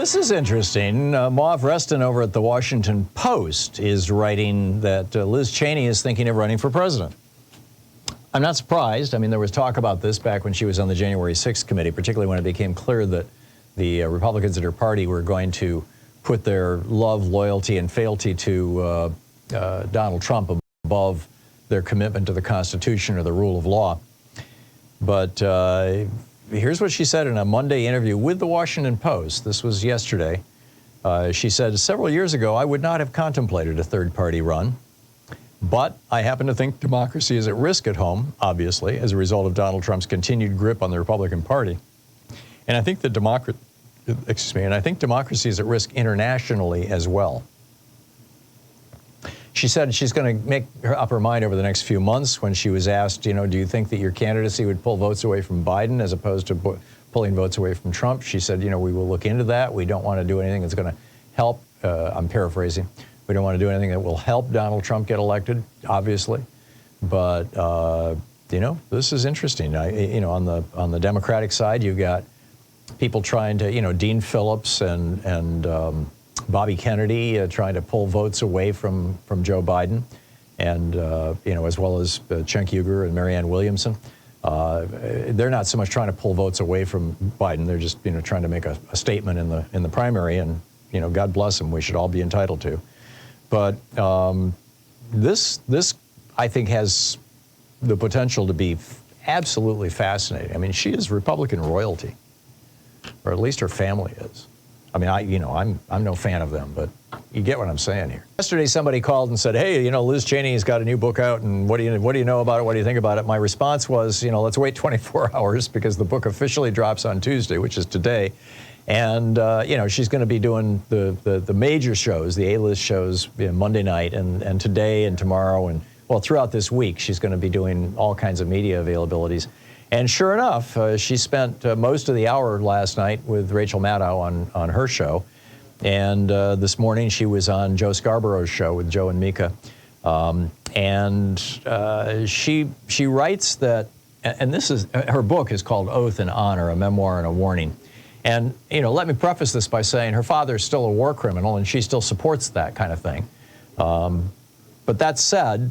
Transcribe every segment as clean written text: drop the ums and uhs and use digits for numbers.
this is interesting. Mauve Reston over at the Washington Post is writing that Liz Cheney is thinking of running for president. I'm not surprised. I mean, there was talk about this back when she was on the January 6th committee, particularly when it became clear that the Republicans at her party were going to put their love, loyalty, and fealty to Donald Trump above their commitment to the Constitution or the rule of law. But here's what she said in a Monday interview with the Washington Post. This was yesterday. She said, several years ago, I would not have contemplated a third-party run, but I happen to think democracy is at risk at home, obviously, as a result of Donald Trump's continued grip on the Republican Party. And I think that democracy is at risk internationally as well. She said she's going to make up her mind over the next few months. When she was asked, you know, do you think that your candidacy would pull votes away from Biden as opposed to pulling votes away from Trump? She said, you know, we will look into that. We don't want to do anything that's going to help. I'm paraphrasing. We don't want to do anything that will help Donald Trump get elected, obviously. But, you know, this is interesting. You know, on the Democratic side, you've got people trying to, you know, Dean Phillips and Bobby Kennedy trying to pull votes away from Joe Biden, and you know, as well as Cenk Uygur and Marianne Williamson. They're not so much trying to pull votes away from Biden. They're just, you know, trying to make a statement in the primary, and you know, God bless them. We should all be entitled to. But this I think has the potential to be absolutely fascinating. I mean, she is Republican royalty, or at least her family is. I mean, I'm no fan of them, but you get what I'm saying here. Yesterday, somebody called and said, hey, you know, Liz Cheney's got a new book out, and what do you know about it? What do you think about it? My response was, you know, let's wait 24 hours because the book officially drops on Tuesday, which is today. And, you know, she's going to be doing the major shows, the A-list shows, you know, Monday night and today and tomorrow. And, well, throughout this week, she's going to be doing all kinds of media availabilities. And sure enough, she spent most of the hour last night with Rachel Maddow on her show. And this morning she was on Joe Scarborough's show with Joe and Mika. And she writes that, and this is, her book is called Oath and Honor, a memoir and a warning. And, you know, let me preface this by saying her father is still a war criminal and she still supports that kind of thing. But that said,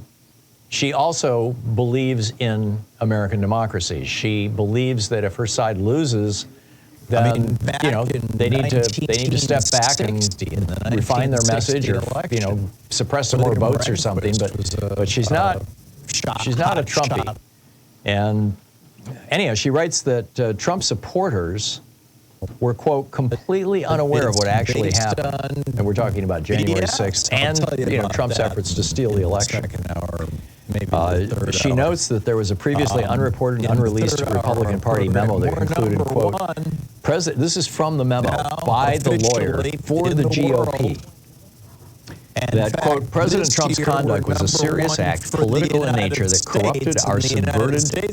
she also believes in American democracy. She believes that if her side loses, then you know, they need to step back and refine their message, or you know, suppress some more votes or something. But she's not a Trumpy. And anyhow, she writes that Trump supporters were, quote, completely unaware of what actually happened. And we're talking about January 6th and, you know, Trump's efforts to steal the election. She notes that there was a previously unreported and unreleased Republican Party memo that included, quote, this is from the memo by the lawyer for the GOP, that, quote, President Trump's conduct was a serious act, political in nature, that corrupted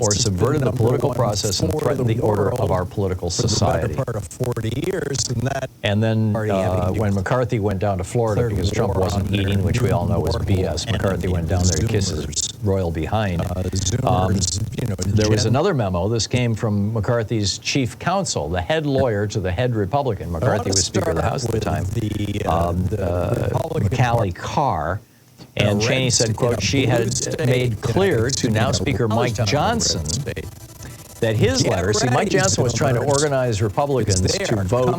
or subverted the political process and threatened the order of our political society. And then when McCarthy went down to Florida because Trump wasn't eating, which we all know was BS, McCarthy went down there to kiss his royal behind. There was another memo. This came from McCarthy's chief counsel, the head lawyer to the head Republican. McCarthy was Speaker of the House at the time. Callie Carr, and Cheney said, quote, she had made clear to now Speaker Mike Johnson that his letter, see, Mike Johnson was trying to organize Republicans to vote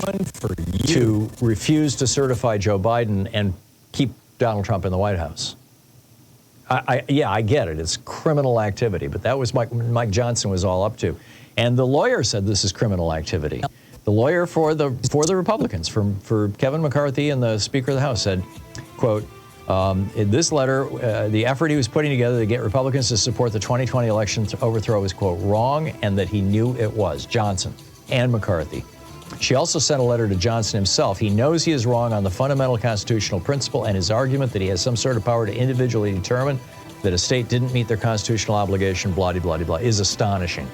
to refuse to certify Joe Biden and keep Donald Trump in the White House. Yeah, I get it. It's criminal activity, but that was Mike Johnson was all up to. And the lawyer said this is criminal activity. The lawyer for the Republicans, for Kevin McCarthy and the Speaker of the House, said, quote, in this letter, the effort he was putting together to get Republicans to support the 2020 election overthrow was, quote, wrong, and that he knew it was, Johnson and McCarthy. She also sent a letter to Johnson himself. He knows he is wrong on the fundamental constitutional principle, and his argument that he has some sort of power to individually determine that a state didn't meet their constitutional obligation, blah, blah, blah, blah, is astonishing.